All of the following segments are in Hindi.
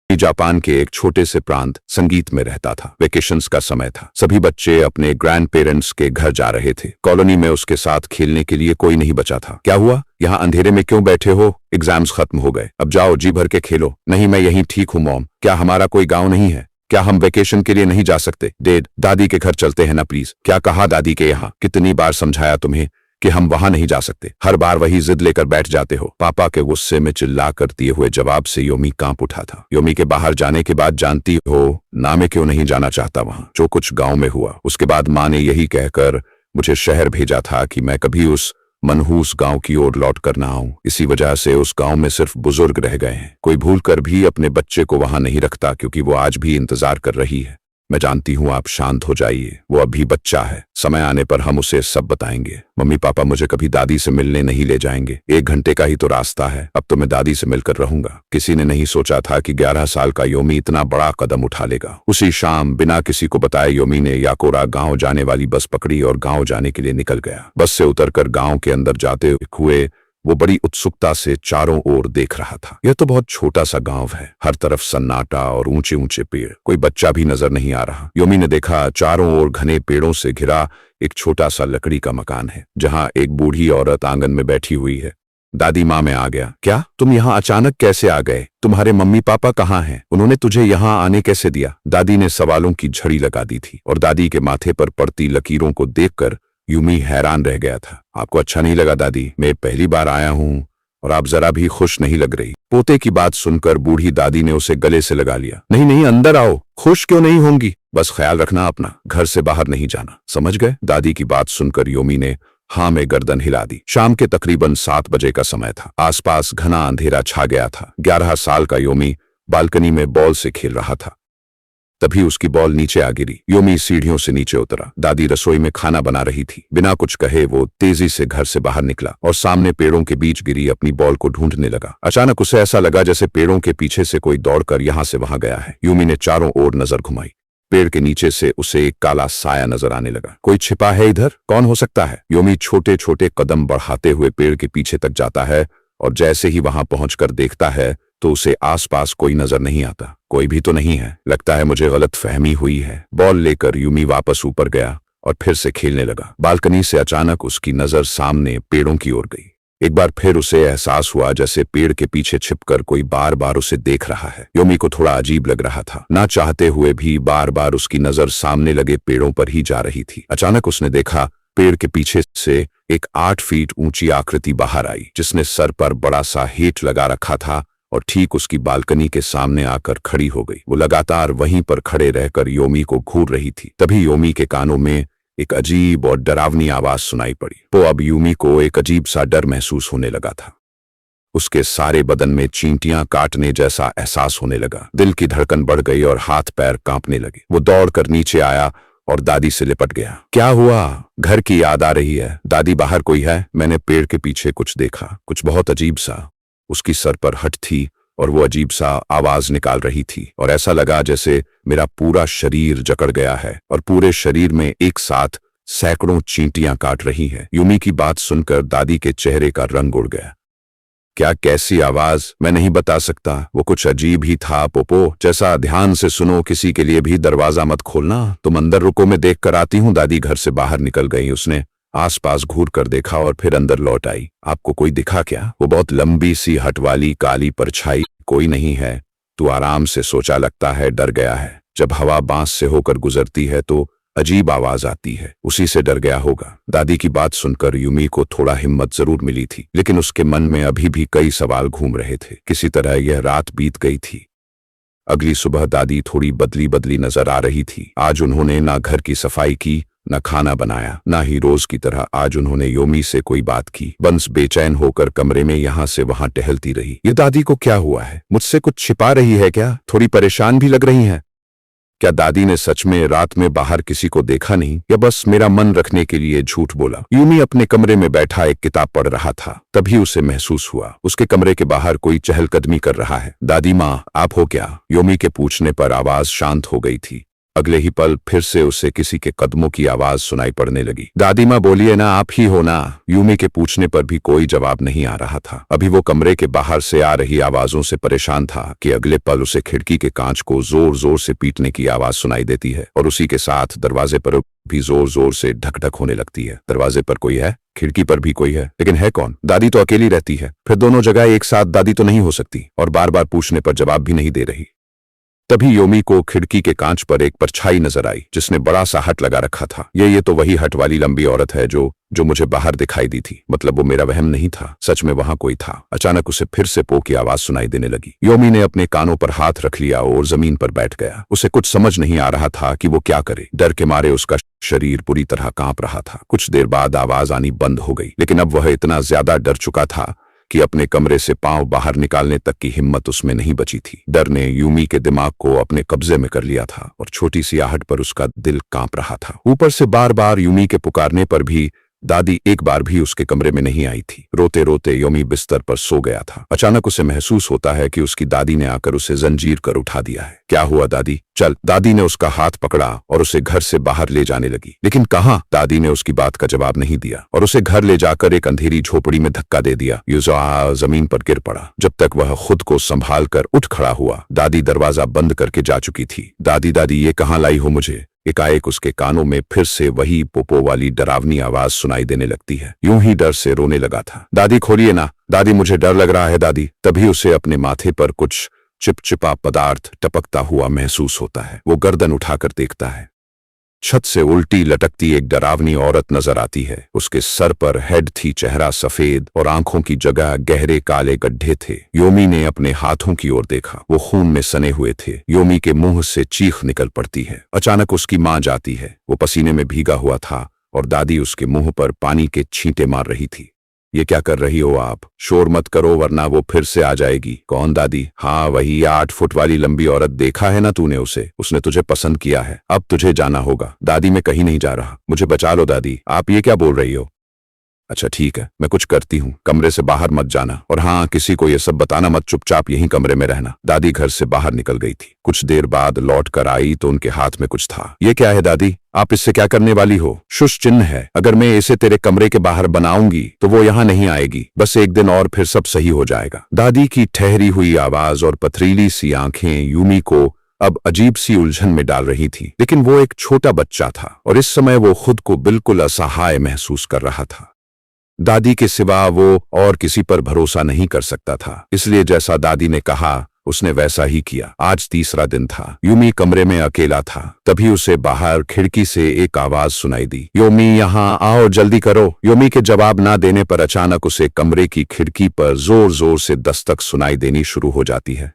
जापान के एक छोटे से प्रांत संगीत में रहता था। वेकेशंस का समय था। सभी बच्चे अपने ग्रैंड पेरेंट्स के घर जा रहे थे। कॉलोनी में उसके साथ खेलने के लिए कोई नहीं बचा था। क्या हुआ? यहाँ अंधेरे में क्यों बैठे हो? एग्जाम्स खत्म हो गए, अब जाओ जी भर के खेलो। नहीं, मैं यहीं ठीक हूँ मॉम। क्या हमारा कोई गाँव नहीं है? क्या हम वेकेशन के लिए नहीं जा सकते? डैड, दादी के घर चलते हैं ना प्लीज। क्या कहा दादी के यहाँ? कितनी बार समझाया तुम्हें कि हम वहां नहीं जा सकते? हर बार वही जिद लेकर बैठ जाते हो। पापा के गुस्से में चिल्ला कर दिए हुए जवाब से योमी कांप उठा था। योमी के बाहर जाने के बाद जानती हो ना मैं क्यों नहीं जाना चाहता वहां। जो कुछ गांव में हुआ उसके बाद माँ ने यही कहकर मुझे शहर भेजा था कि मैं कभी उस मनहूस गांव की ओर लौट कर ना आऊं। इसी वजह से उस गांव में सिर्फ बुजुर्ग रह गए हैं। कोई भूल कर भी अपने बच्चे को वहां नहीं रखता क्योंकि वो आज भी इंतजार कर रही है। मैं जानती हूँ, आप शांत हो जाइए, वो अभी बच्चा है। समय आने पर हम उसे सब बताएंगे। मम्मी पापा मुझे कभी दादी से मिलने नहीं ले जाएंगे। 1 घंटे का ही तो रास्ता है, अब तो मैं दादी से मिलकर रहूंगा। किसी ने नहीं सोचा था कि 11 साल का योमी इतना बड़ा कदम उठा लेगा। उसी शाम बिना किसी को बताए योमी ने याकोरा गांव जाने वाली बस पकड़ी और गांव जाने के लिए निकल गया। बस से उतरकर गांव के अंदर जाते हुए वो बड़ी उत्सुकता से चारों ओर देख रहा था। यह तो बहुत छोटा सा गांव है, हर तरफ सन्नाटा और ऊंचे ऊंचे पेड़, कोई बच्चा भी नजर नहीं आ रहा। योमी ने देखा चारों ओर घने पेड़ों से घिरा एक छोटा सा लकड़ी का मकान है जहां एक बूढ़ी औरत आंगन में बैठी हुई है। दादी माँ में आ गया। क्या तुम यहाँ अचानक कैसे आ गए? तुम्हारे मम्मी पापा कहाँ हैं? उन्होंने तुझे यहाँ आने कैसे दिया? दादी ने सवालों की झड़ी लगा दी थी और दादी के माथे पर पड़ती लकीरों को देखकर यूमी हैरान रह गया था। आपको अच्छा नहीं लगा दादी? मैं पहली बार आया हूँ और आप जरा भी खुश नहीं लग रही। पोते की बात सुनकर बूढ़ी दादी ने उसे गले से लगा लिया। नहीं नहीं, अंदर आओ, खुश क्यों नहीं होंगी? बस ख्याल रखना अपना, घर से बाहर नहीं जाना, समझ गए? दादी की बात सुनकर योमी ने हाँ में गर्दन हिला दी। शाम के तकरीबन 7 बजे का समय था। आसपास घना अंधेरा छा गया था। 11 साल का योमी बालकनी में बॉल से खेल रहा था। तभी उसकी बॉल नीचे आ गिरी। योमी सीढ़ियों से नीचे उतरा। दादी रसोई में खाना बना रही थी। बिना कुछ कहे वो तेजी से घर से बाहर निकला और सामने पेड़ों के बीच गिरी अपनी बॉल को ढूंढने लगा। अचानक उसे ऐसा लगा जैसे पेड़ों के पीछे से कोई दौड़कर यहां से वहां गया है। योमी ने चारों ओर नजर घुमाई। पेड़ के नीचे से उसे एक काला साया नजर आने लगा। कोई छिपा है इधर? कौन हो सकता है? योमी छोटे छोटे कदम बढ़ाते हुए पेड़ के पीछे तक जाता है और जैसे ही वहां पहुंचकर देखता है तो उसे आसपास कोई नजर नहीं आता। कोई भी तो नहीं है। लगता है मुझे गलत फहमी हुई है। बॉल लेकर यूमी वापस ऊपर गया और फिर से खेलने लगा। बालकनी से अचानक उसकी नजर सामने पेड़ों की ओर गई। एक बार फिर उसे एहसास हुआ जैसे पेड़ के पीछे छिपकर कोई बार बार उसे देख रहा है। योमी को थोड़ा अजीब लग रहा था। ना चाहते हुए भी बार बार उसकी नजर सामने लगे पेड़ों पर ही जा रही थी। अचानक उसने देखा पेड़ के पीछे से एक 8 फीट ऊंची आकृति बाहर आई जिसने सर पर बड़ा सा हेट लगा रखा था और ठीक उसकी बालकनी के सामने आकर खड़ी हो गई। वो लगातार वहीं पर खड़े रहकर योमी को घूर रही थी। तभी योमी के कानों में एक अजीब और डरावनी आवाज सुनाई पड़ी। तो अब यूमी को एक अजीब सा डर महसूस होने लगा था। उसके सारे बदन में चींटियां काटने जैसा एहसास होने लगा। दिल की धड़कन बढ़ गई और हाथ पैर कांपने लगे। वो दौड़कर नीचे आया और दादी से लिपट गया। क्या हुआ? घर की याद आ रही है। दादी, बाहर कोई है? मैंने पेड़ के पीछे कुछ देखा, कुछ बहुत अजीब सा। उसकी सर पर हट थी और वो अजीब सा आवाज निकाल रही थी और ऐसा लगा जैसे मेरा पूरा शरीर जकड़ गया है और पूरे शरीर में एक साथ सैकड़ों चींटियां काट रही हैं। यूमी की बात सुनकर दादी के चेहरे का रंग उड़ गया। क्या? कैसी आवाज? मैं नहीं बता सकता। वो कुछ अजीब ही था पोपो जैसा। ध्यान से सुनो, किसी के लिए भी दरवाजा मत खोलना। तुम अंदर रुको, मैं देख कर आती हूँ। दादी घर से बाहर निकल गई। उसने आसपास घूर कर देखा और फिर अंदर लौट आई। आपको कोई दिखा क्या? वो बहुत लंबी सी हट वाली काली परछाई। कोई नहीं है, तू आराम से सोचा, लगता है डर गया है। जब हवा बांस से होकर गुजरती है तो अजीब आवाज आती है, उसी से डर गया होगा। दादी की बात सुनकर यूमी को थोड़ा हिम्मत जरूर मिली थी, लेकिन उसके मन में अभी भी कई सवाल घूम रहे थे। किसी तरह यह रात बीत गई थी। अगली सुबह दादी थोड़ी बदली बदली नजर आ रही थी। आज उन्होंने ना घर की सफाई की, न खाना बनाया, ना ही रोज की तरह आज उन्होंने योमी से कोई बात की। बंस बेचैन होकर कमरे में यहाँ से वहां टहलती रही। ये दादी को क्या हुआ है? मुझसे कुछ छिपा रही है क्या? थोड़ी परेशान भी लग रही हैं। क्या दादी ने सच में रात में बाहर किसी को देखा नहीं, या बस मेरा मन रखने के लिए झूठ बोला? यूमी अपने कमरे में बैठा एक किताब पढ़ रहा था। तभी उसे महसूस हुआ उसके कमरे के बाहर कोई चहलकदमी कर रहा है। दादी माँ, आप हो क्या? यूमी के पूछने पर आवाज शांत हो गई थी। अगले ही पल फिर से उसे किसी के कदमों की आवाज सुनाई पड़ने लगी। दादी माँ बोलिए ना, आप ही हो ना? यूमी के पूछने पर भी कोई जवाब नहीं आ रहा था। अभी वो कमरे के बाहर से आ रही आवाजों से परेशान था कि अगले पल उसे खिड़की के कांच को जोर जोर से पीटने की आवाज सुनाई देती है और उसी के साथ दरवाजे पर भी जोर जोर से ढक ढक होने लगती है। दरवाजे पर कोई है, खिड़की पर भी कोई है, लेकिन है कौन? दादी तो अकेली रहती है, फिर दोनों जगह एक साथ दादी तो नहीं हो सकती, और बार बार पूछने पर जवाब भी नहीं दे रही। तभी योमी को खिड़की के कांच पर एक परछाई नजर आई जिसने बड़ा सा हट लगा रखा था। ये तो वही हट वाली लंबी औरत है जो मुझे बाहर दिखाई दी थी। मतलब वो मेरा वहम नहीं था, सच में वहां कोई था। अचानक उसे फिर से पो की आवाज सुनाई देने लगी। योमी ने अपने कानों पर हाथ रख लिया और जमीन पर बैठ गया। उसे कुछ समझ नहीं आ रहा था कि वो क्या करे। डर के मारे उसका शरीर पूरी तरह कांप रहा था। कुछ देर बाद आवाज आनी बंद हो गई, लेकिन अब वह इतना ज्यादा डर चुका था कि अपने कमरे से पांव बाहर निकालने तक की हिम्मत उसमें नहीं बची थी। डर ने यूमी के दिमाग को अपने कब्जे में कर लिया था और छोटी सी आहट पर उसका दिल कांप रहा था। ऊपर से बार बार यूमी के पुकारने पर भी दादी एक बार भी उसके कमरे में नहीं आई थी। रोते रोते योमी बिस्तर पर सो गया था। अचानक उसे महसूस होता है कि उसकी दादी ने आकर उसे जंजीर कर उठा दिया है। क्या हुआ दादी? चल। दादी ने उसका हाथ पकड़ा और उसे घर से बाहर ले जाने लगी। लेकिन कहाँ? दादी ने उसकी बात का जवाब नहीं दिया और उसे घर ले जाकर एक अंधेरी झोपड़ी में धक्का दे दिया। यूज़ा जमीन पर गिर पड़ा। जब तक वह खुद को संभाल कर उठ खड़ा हुआ, दादी दरवाजा बंद करके जा चुकी थी। दादी दादी, ये कहाँ लाई हो मुझे? एकाएक उसके कानों में फिर से वही पोपो वाली डरावनी आवाज सुनाई देने लगती है। यूं ही डर से रोने लगा था। दादी खोलिए ना, दादी मुझे डर लग रहा है दादी। तभी उसे अपने माथे पर कुछ चिपचिपा पदार्थ टपकता हुआ महसूस होता है। वो गर्दन उठाकर देखता है। छत से उल्टी लटकती एक डरावनी औरत नजर आती है। उसके सर पर हेड थी, चेहरा सफेद और आंखों की जगह गहरे काले गड्ढे थे। योमी ने अपने हाथों की ओर देखा। वो खून में सने हुए थे। योमी के मुंह से चीख निकल पड़ती है। अचानक उसकी मां जाती है। वो पसीने में भीगा हुआ था और दादी उसके मुंह पर पानी के छींटे मार रही थी। ये क्या कर रही हो आप? शोर मत करो वरना वो फिर से आ जाएगी। कौन दादी? हाँ वही 8 फुट वाली लंबी औरत। देखा है ना तूने उसे? उसने तुझे पसंद किया है। अब तुझे जाना होगा। दादी मैं कहीं नहीं जा रहा, मुझे बचा लो दादी। आप ये क्या बोल रही हो? अच्छा ठीक है, मैं कुछ करती हूँ, कमरे से बाहर मत जाना, और हाँ किसी को ये सब बताना मत, चुपचाप यहीं कमरे में रहना। दादी घर से बाहर निकल गई थी। कुछ देर बाद लौट कर आई तो उनके हाथ में कुछ था। ये क्या है दादी? आप इससे क्या करने वाली हो? शुश चिन्ह है। अगर मैं इसे तेरे कमरे के बाहर बनाऊंगी तो वो यहाँ नहीं आएगी। बस एक दिन और फिर सब सही हो जाएगा। दादी की ठहरी हुई आवाज और पथरीली सी आंखें यूमी को अब अजीब सी उलझन में डाल रही थी। लेकिन वो एक छोटा बच्चा था और इस समय वो खुद को बिल्कुल असहाय महसूस कर रहा था। दादी के सिवा वो और किसी पर भरोसा नहीं कर सकता था, इसलिए जैसा दादी ने कहा उसने वैसा ही किया। आज तीसरा दिन था। यूमी कमरे में अकेला था। तभी उसे बाहर खिड़की से एक आवाज सुनाई दी, योमी यहाँ आओ, जल्दी करो। योमी के जवाब ना देने पर अचानक उसे कमरे की खिड़की पर जोर जोर से दस्तक सुनाई देनी शुरू हो जाती है।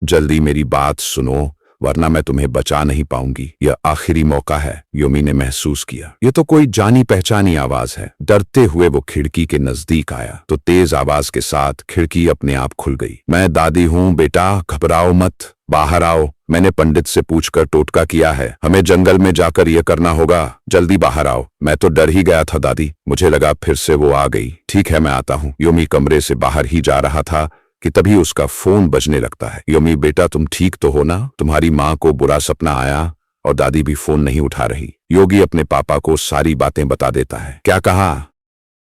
जल्दी मेरी बात सुनो वरना मैं तुम्हें बचा नहीं पाऊंगी। यह आखिरी मौका है, योमी ने महसूस किया। ये तो कोई जानी पहचानी आवाज है। डरते हुए वो खिड़की के नजदीक आया तो तेज आवाज के साथ खिड़की अपने आप खुल गई। मैं दादी हूँ बेटा, घबराओ मत, बाहर आओ। मैंने पंडित से पूछकर टोटका किया है, हमें जंगल में जाकर यह करना होगा। जल्दी बाहर आओ। मैं तो डर ही गया था दादी, मुझे लगा फिर से वो आ गई। ठीक है मैं आता हूँ। योमी कमरे से बाहर ही जा रहा था कि तभी उसका फोन बजने लगता है। योमी बेटा तुम ठीक तो हो ना? तुम्हारी माँ को बुरा सपना आया और दादी भी फोन नहीं उठा रही। योगी अपने पापा को सारी बातें बता देता है। क्या कहा?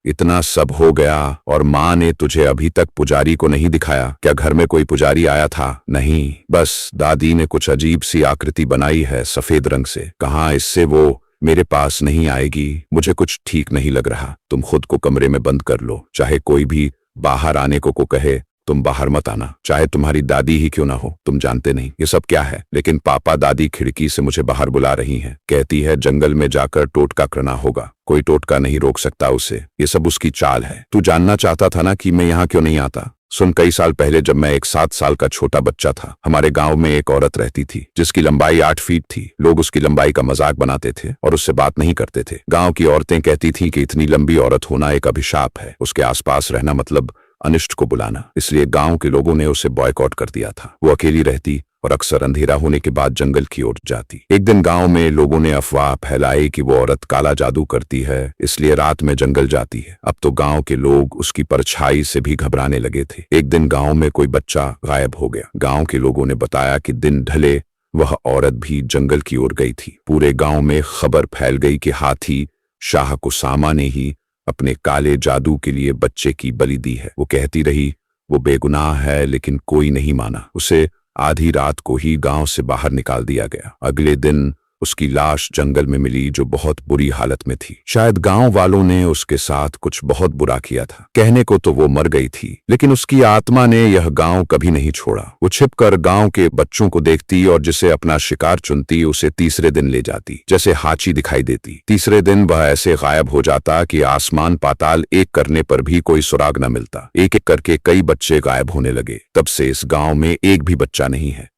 इतना सब हो गया और माँ ने तुझे अभी तक पुजारी को नहीं दिखाया? क्या घर में कोई पुजारी आया था? नहीं, बस दादी ने कुछ अजीब सी आकृति बनाई है सफेद रंग से। कहाँ इससे वो मेरे पास नहीं आएगी। मुझे कुछ ठीक नहीं लग रहा। तुम खुद को कमरे में बंद कर लो। चाहे कोई भी बाहर आने को कहे तुम बाहर मत आना, चाहे तुम्हारी दादी ही क्यों ना हो। तुम जानते नहीं ये सब क्या है। लेकिन पापा दादी खिड़की से मुझे बाहर बुला रही हैं। कहती है जंगल में जाकर टोटका करना होगा। कोई टोटका नहीं रोक सकता उसे। ये सब उसकी चाल है। तू जानना चाहता था ना कि मैं यहाँ क्यों नहीं आता? सुन, कई साल पहले जब मैं एक 7 साल का छोटा बच्चा था, हमारे गांव में एक औरत रहती थी जिसकी लंबाई 8 फीट थी। लोग उसकी लंबाई का मजाक बनाते थे और उससे बात नहीं करते थे। गांव की औरतें कहती थीं कि इतनी लंबी औरत होना एक अभिशाप है, उसके आसपास रहना मतलब अनिष्ट को बुलाना। इसलिए गांव के लोगों ने उसे बॉयकॉट कर दिया था। वो अकेली रहती और अक्सर अंधेरा होने के बाद जंगल की ओर जाती। एक दिन गांव में लोगों ने अफवाह फैलाई कि वो औरत काला जादू करती है, इसलिए रात में जंगल जाती है। अब तो गांव के लोग उसकी परछाई से भी घबराने लगे थे। एक दिन गांव में कोई बच्चा गायब हो गया। गांव के लोगों ने बताया कि दिन ढले वह औरत भी जंगल की ओर गई थी। पूरे गांव में खबर फैल गई कि हाथी शाह कुसामा ने ही अपने काले जादू के लिए बच्चे की बलि दी है। वो कहती रही वो बेगुनाह है, लेकिन कोई नहीं माना। उसे आधी रात को ही गांव से बाहर निकाल दिया गया। अगले दिन उसकी लाश जंगल में मिली, जो बहुत बुरी हालत में थी। शायद गांव वालों ने उसके साथ कुछ बहुत बुरा किया था। कहने को तो वो मर गई थी, लेकिन उसकी आत्मा ने यह गांव कभी नहीं छोड़ा। वो छिपकर गांव के बच्चों को देखती और जिसे अपना शिकार चुनती उसे तीसरे दिन ले जाती। जैसे हाची दिखाई देती, तीसरे दिन वह ऐसे गायब हो जाता कि आसमान पाताल एक करने पर भी कोई सुराग न मिलता। एक एक करके कई बच्चे गायब होने लगे। तब से इस गांव में एक भी बच्चा नहीं है।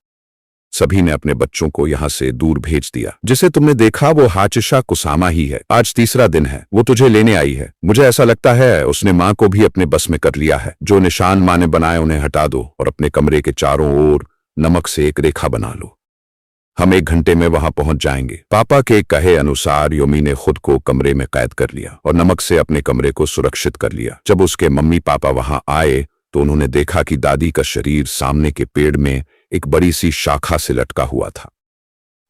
सभी ने अपने बच्चों को यहाँ से दूर भेज दिया। जिसे तुमने देखा वो हाचिशा कुसामा ही है। आज तीसरा दिन है, वो तुझे लेने आई है। मुझे ऐसा लगता है उसने माँ को भी अपने बस में कर लिया है। जो निशान माँ ने बनाए उन्हें हटा दो और अपने कमरे के चारों ओर नमक से एक रेखा बना लो। हम 1 घंटे में वहां पहुंच जाएंगे। पापा के कहे अनुसार योमी ने खुद को कमरे में कैद कर लिया और नमक से अपने कमरे को सुरक्षित कर लिया। जब उसके मम्मी पापा वहां आए तो उन्होंने देखा कि दादी का शरीर सामने के पेड़ में एक बड़ी सी शाखा से लटका हुआ था।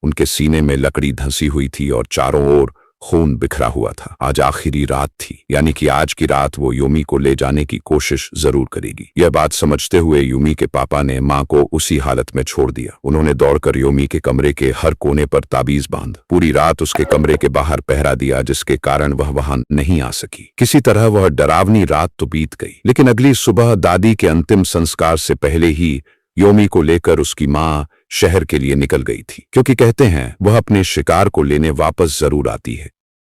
उनके सीने में लकड़ी धंसी हुई थी और चारों ओर खून बिखरा हुआ था। आज आखिरी रात थी, यानी कि आज की रात वो यूमी को ले जाने की कोशिश जरूर करेगी। यह बात समझते हुए यूमी के पापा ने माँ को उसी हालत में छोड़ दिया। उन्होंने दौड़कर यूमी के कमरे के हर कोने पर ताबीज बांध पूरी रात उसके कमरे के बाहर पहरा दिया, जिसके कारण वह वहां नहीं आ सकी। किसी तरह वह डरावनी रात तो बीत गई, लेकिन अगली सुबह दादी के अंतिम संस्कार से पहले ही योमी को लेकर उसकी माँ शहर के लिए निकल गई थी, क्योंकि कहते हैं वह अपने शिकार को लेने वापस जरूर आती है।